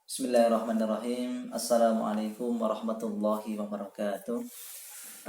Bismillahirrahmanirrahim. Assalamualaikum warahmatullahi wabarakatuh.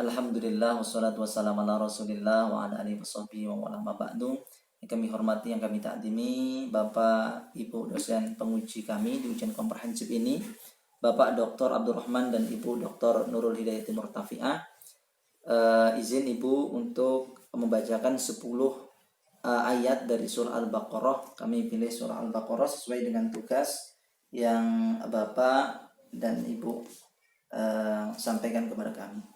Alhamdulillah wassalatu wassalamu ala Rasulillah wa ala alihi washabbihi wa ala ma ba'du. Yang kami hormati, yang kami takdimi, Bapak Ibu dosen penguji kami di ujian komprehensif ini, Bapak Dr. Abdurrahman dan Ibu Dr. Nurul Hidayati Murtafi'ah. Izin Ibu untuk membacakan 10 ayat dari surah Al-Baqarah. Kami pilih surah Al-Baqarah sesuai dengan tugas yang Bapak dan Ibu sampaikan kepada kami.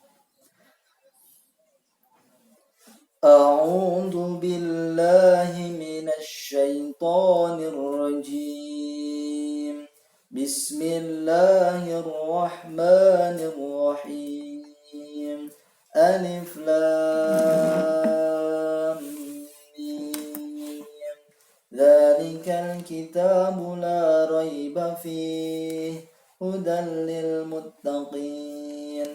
A'udzu billahi minasy syaithanir rajim. Bismillahirrahmanirrahim. Alif Lam Mim. Dzalikal kitabu la raiba fihi hudan lil muttaqin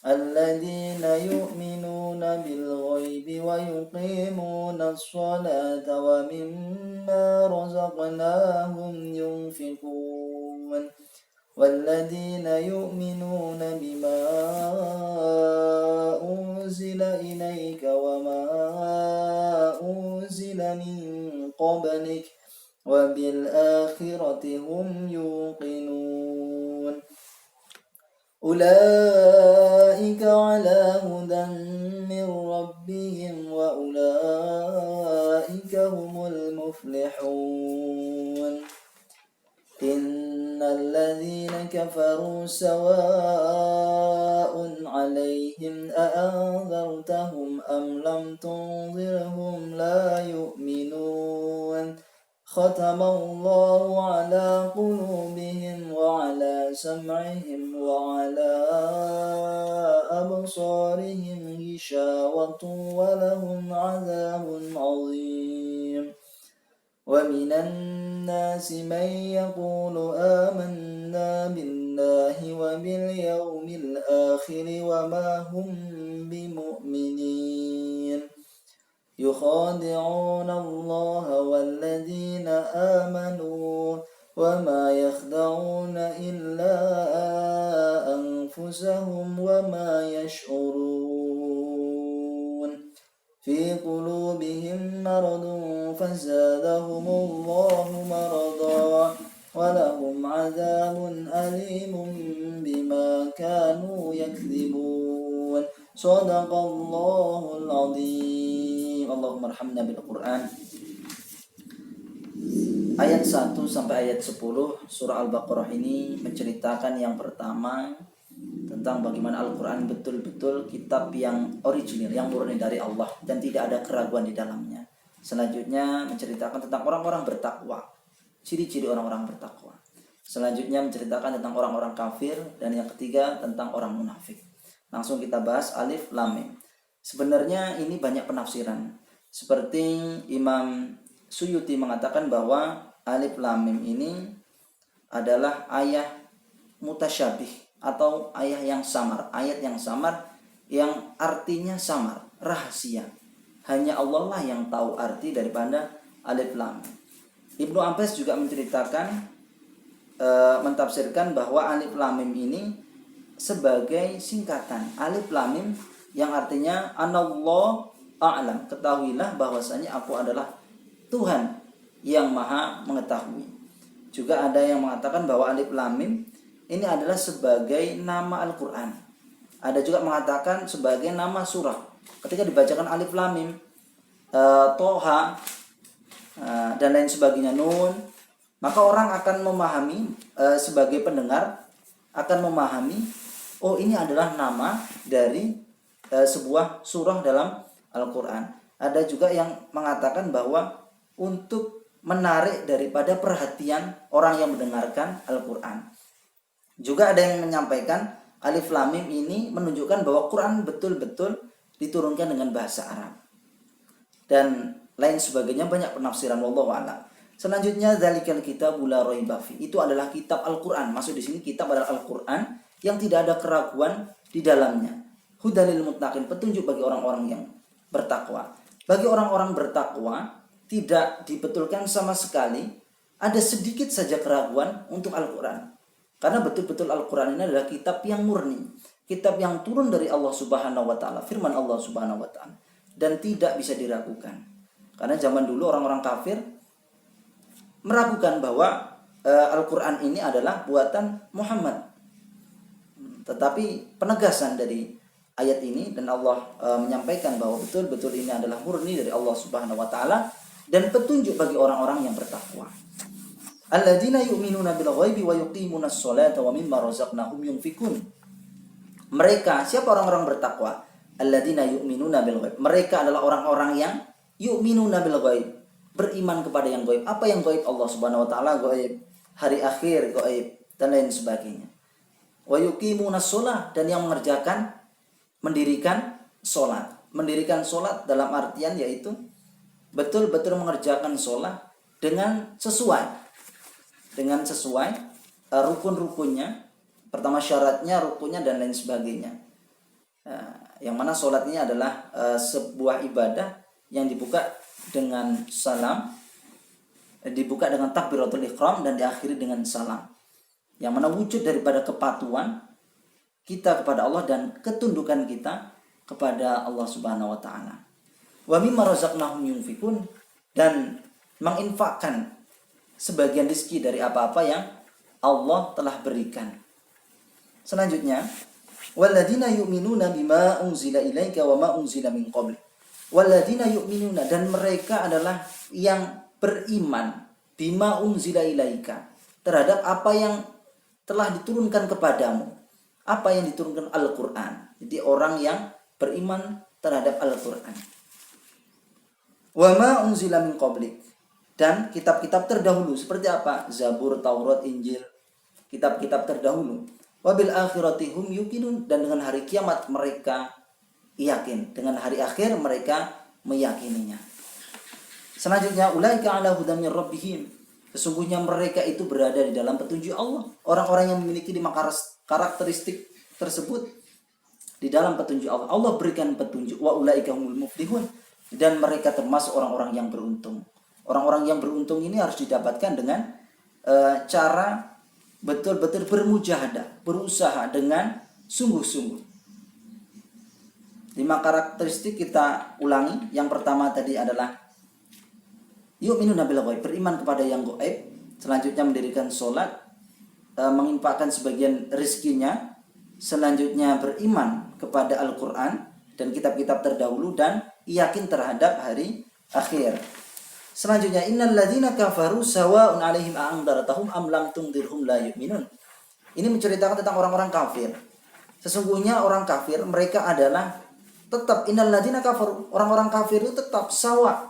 alladzina yu'minuna bil ghaibi wa yuqimuna as-salata wa mimma razaqnahum yunfiqun والذين يؤمنون بما أنزل إليك وما أنزل من قبلك وبالآخرة هم يوقنون أولئك على هدى من ربهم وأولئك هم المفلحون إن الذين كفروا سواء عليهم أأنذرتهم أم لم تنذرهم لا يؤمنون ختم الله على قلوبهم وعلى سمعهم وعلى أبصارهم غشاوة ولهم عذاب عظيم ومن الناس من يقول آمنا بالله وباليوم الآخر وما هم بمؤمنين يخادعون الله والذين آمنوا وما يخدعون إلا أنفسهم وما يشعرون في قلوبهم مرض فزادهم الله مرضا ولهم عذاب أليم بما كانوا يكذبون صدق الله العظيم. Allahumma arhamna bil Qur'an. Ayat 1 sampai ayat 10 surah Al-Baqarah ini menceritakan yang pertama tentang bagaimana Al-Quran betul-betul kitab yang original, yang murni dari Allah dan tidak ada keraguan di dalamnya. Selanjutnya menceritakan tentang orang-orang bertakwa, ciri-ciri orang-orang bertakwa. Selanjutnya menceritakan tentang orang-orang kafir, dan yang ketiga tentang orang munafik. Langsung kita bahas Alif Lam Mim. Sebenarnya ini banyak penafsiran. Seperti Imam Suyuti mengatakan bahwa Alif Lam Mim ini adalah ayat mutasyabih atau ayat yang samar, yang artinya samar, rahasia. Hanya Allah lah yang tahu arti daripada Alif Lam Mim. Ibnu Abbas juga menceritakan, mentafsirkan bahwa Alif Lam Mim ini sebagai singkatan Alif Lam Mim yang artinya anallahu a'lam, ketahuilah bahwasanya aku adalah Tuhan yang maha mengetahui. Juga ada yang mengatakan bahwa Alif Lam Mim ini adalah sebagai nama Al-Quran. Ada juga mengatakan sebagai nama surah. Ketika dibacakan Alif Lam Mim, Toha, dan lain sebagainya, Nun, maka orang akan memahami, sebagai pendengar akan memahami, oh ini adalah nama dari sebuah surah dalam Al-Quran. Ada juga yang mengatakan bahwa untuk menarik daripada perhatian orang yang mendengarkan Al-Quran. Juga ada yang menyampaikan Alif Lam Mim ini menunjukkan bahwa Quran betul-betul diturunkan dengan bahasa Arab. Dan lain sebagainya, banyak penafsiran, wallahu a'lam. Selanjutnya dzalikal kitabu la raiba fi. Itu adalah kitab Al-Quran. Maksud di sini kitab adalah Al-Quran yang tidak ada keraguan di dalamnya. Hudalil muttaqin, petunjuk bagi orang-orang yang bertakwa. Bagi orang-orang bertakwa tidak dibetulkan sama sekali ada sedikit saja keraguan untuk Al-Quran. Karena betul-betul Al-Quran ini adalah kitab yang murni, kitab yang turun dari Allah Subhanahu wa taala, firman Allah Subhanahu wa taala, dan tidak bisa diragukan. Karena zaman dulu orang-orang kafir meragukan bahwa Al-Quran ini adalah buatan Muhammad. Tetapi penegasan dari ayat ini dan Allah menyampaikan bahwa betul-betul ini adalah murni dari Allah Subhanahu wa taala dan petunjuk bagi orang-orang yang bertakwa. Alladzina yu'minuna bil ghaibi wa yuqimunas sholata wa mimma razaqnahum yunfikun. Mereka, siapa orang-orang bertakwa? Alladzina yu'minuna bil ghaib. Mereka adalah orang-orang yang yu'minuna bil ghaib, beriman kepada yang gaib. Apa yang gaib? Allah Subhanahu wa taala gaib, hari akhir gaib, dan lain sebagainya. Wa yuqimunas shalah, dan yang mengerjakan mendirikan sholat. Mendirikan sholat dalam artian yaitu betul-betul mengerjakan sholat dengan sesuai rukun-rukunnya. Pertama syaratnya, rukunnya, dan lain sebagainya. Yang mana sholat ini adalah sebuah ibadah yang dibuka dengan salam, dibuka dengan takbiratul ihram, dan diakhiri dengan salam. Yang mana wujud daripada kepatuhan kita kepada Allah dan ketundukan kita kepada Allah Subhanahu wa taala. Wa mimma razaqnahum yunfikun, dan menginfakkan sebagian rezeki dari apa-apa yang Allah telah berikan. Selanjutnya, walladzina yu'minuna bima unzila ilaika wa ma unzila min qabl. Walladzina yu'minuna, dan mereka adalah yang beriman bima unzila ilaika, terhadap apa yang telah diturunkan kepadamu. Apa yang diturunkan Al-Quran. Jadi orang yang beriman terhadap Al-Quran. Wa ma unzila min qablik, dan kitab-kitab terdahulu. Seperti apa? Zabur, Taurat, Injil, kitab-kitab terdahulu. Wa bil akhirati hum yuqinun, dan dengan hari kiamat mereka yakin. Dengan hari akhir mereka meyakininya. Selanjutnya, ulaika ala hudan min rabbihim. Sesungguhnya mereka itu berada di dalam petunjuk Allah. Orang-orang yang memiliki 5 karakteristik tersebut di dalam petunjuk Allah. Allah berikan petunjuk. Wa ulaika humul muflihun, dan mereka termasuk orang-orang yang beruntung. Orang-orang yang beruntung ini harus didapatkan dengan cara betul-betul bermujahadah, berusaha dengan sungguh-sungguh. 5 karakteristik kita ulangi. Yang pertama tadi adalah yu'minuna bil ghaib, beriman kepada yang gaib. Selanjutnya mendirikan sholat, menginfakkan sebagian rezekinya. Selanjutnya beriman kepada Al-Quran dan kitab-kitab terdahulu, dan yakin terhadap hari akhir. Selanjutnya, innal ladzina kafaru sawa'un 'alaihim a'andartahum am lam tundirhum la yu'minun. Ini menceritakan tentang orang-orang kafir. Sesungguhnya orang kafir mereka adalah tetap, innal ladzina kafaru, orang-orang kafir itu tetap sawa,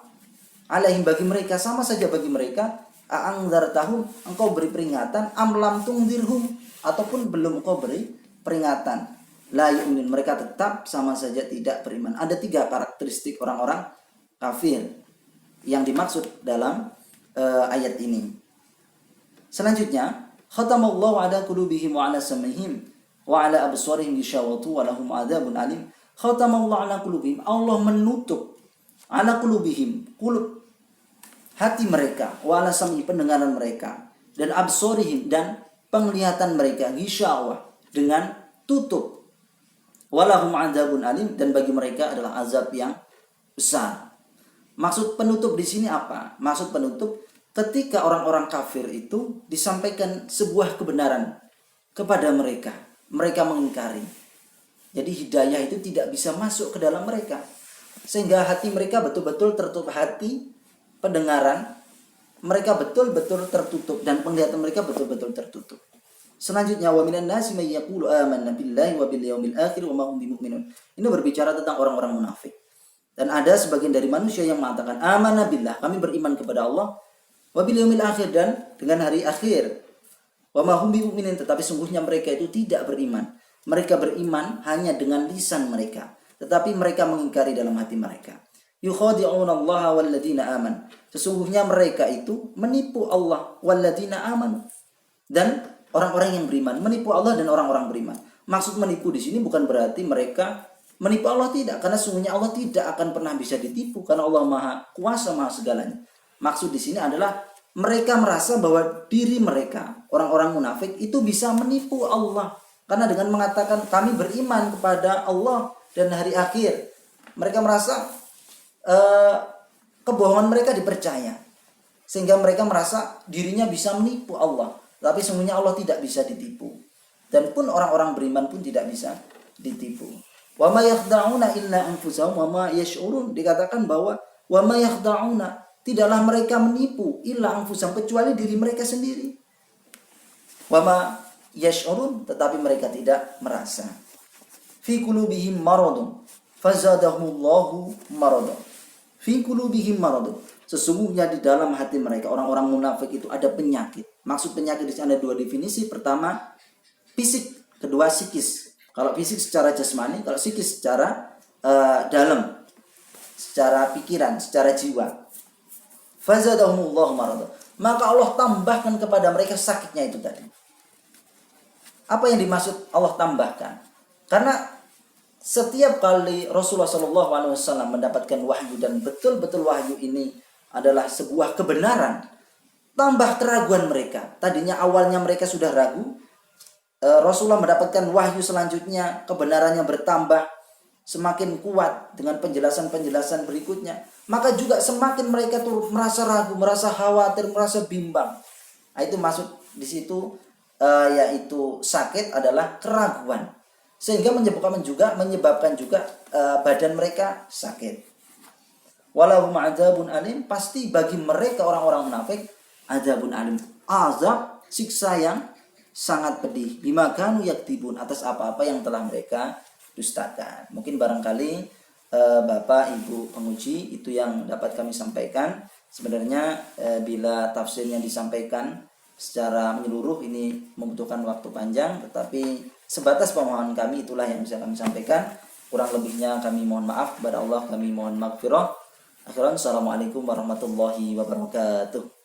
alaihim, bagi mereka, sama saja bagi mereka, a'andartahum, engkau beri peringatan, am lam tundirhum, ataupun belum engkau beri peringatan, la yu'minun, mereka tetap sama saja tidak beriman. Ada 3 karakteristik orang-orang kafir yang dimaksud dalam ayat ini. Selanjutnya, khatamallahu ala qulubihim wa ala sam'ihim wa ala absarihim ghishawatu wa lahum adzabun alim. Khatamallahu ala qulubihim, Allah menutup ala qulubihim, qulub hati mereka, wa ala sam'i, pendengaran mereka, dan absarihim, dan penglihatan mereka, ghishawah, dengan tutup. Wa lahum adzabun alim, dan bagi mereka adalah azab yang besar. Maksud penutup di sini apa? Maksud penutup ketika orang-orang kafir itu disampaikan sebuah kebenaran kepada mereka, mereka mengingkari. Jadi hidayah itu tidak bisa masuk ke dalam mereka, sehingga hati mereka betul-betul tertutup, hati pendengaran mereka betul-betul tertutup, dan penglihatan mereka betul-betul tertutup. Selanjutnya, wa minan nasi may yaqulu amanna billahi wa bil yaumil akhir wa ma hum bimu'minun. Ini berbicara tentang orang-orang munafik. Dan ada sebagian dari manusia yang mengatakan amanna billah, kami beriman kepada Allah, wa bil yaumil akhir, dan dengan hari akhir. Wa ma hum bimu'minin, tetapi sungguhnya mereka itu tidak beriman. Mereka beriman hanya dengan lisan mereka, tetapi mereka mengingkari dalam hati mereka. Yukhadi'una Allah walladzina aman. Sesungguhnya mereka itu menipu Allah walladzina aman, dan orang-orang yang beriman, menipu Allah dan orang-orang beriman. Maksud menipu di sini bukan berarti mereka menipu Allah, tidak, karena sungguhnya Allah tidak akan pernah bisa ditipu, karena Allah Maha Kuasa, Maha segalanya. Maksud di sini adalah mereka merasa bahwa diri mereka, orang-orang munafik itu bisa menipu Allah. Karena dengan mengatakan kami beriman kepada Allah dan hari akhir, mereka merasa kebohongan mereka dipercaya. Sehingga mereka merasa dirinya bisa menipu Allah. Tapi sesungguhnya Allah tidak bisa ditipu. Dan pun orang-orang beriman pun tidak bisa ditipu. Wa ma yakhda'una illa anfusahum wa ma yash'urun. Dikatakan bahwa wa ma yakhda'una, tidaklah mereka menipu illa anfusahum, kecuali diri mereka sendiri. Wa ma yash'urun, tetapi mereka tidak merasa. Fi qulubihim maradun fazadahumullahu maradun. Fi qulubihim maradun. Sesungguhnya di dalam hati mereka, orang-orang munafik itu ada penyakit. Maksud penyakit di sini ada dua definisi. Pertama, fisik. Kedua, psikis. Kalau fisik secara jasmani, kalau psikis secara dalam, secara pikiran, secara jiwa. Fazadahumullahu maradun. Maka Allah tambahkan kepada mereka sakitnya itu tadi. Apa yang dimaksud Allah tambahkan? Karena setiap kali Rasulullah SAW mendapatkan wahyu dan betul-betul wahyu ini adalah sebuah kebenaran, tambah keraguan mereka. Tadinya awalnya mereka sudah ragu, Rasulullah mendapatkan wahyu selanjutnya, kebenarannya bertambah, semakin kuat dengan penjelasan-penjelasan berikutnya. Maka juga semakin mereka tuh merasa ragu, merasa khawatir, merasa bimbang. Nah, itu maksud di situ, yaitu sakit adalah keraguan. Sehingga menyebabkan juga badan mereka sakit. Walahum adzabun alim, pasti bagi mereka orang-orang munafik adzabun alim, azab, siksa yang sangat pedih, bima kanu yaktibun, atas apa-apa yang telah mereka dustakan. Mungkin barangkali Bapak Ibu penguji itu yang dapat kami sampaikan. Sebenarnya bila tafsirnya disampaikan secara menyeluruh ini membutuhkan waktu panjang, tetapi sebatas pemahaman kami itulah yang bisa kami sampaikan. Kurang lebihnya kami mohon maaf kepada Allah, kami mohon maghfirah. Akhirnya, assalamualaikum warahmatullahi wabarakatuh.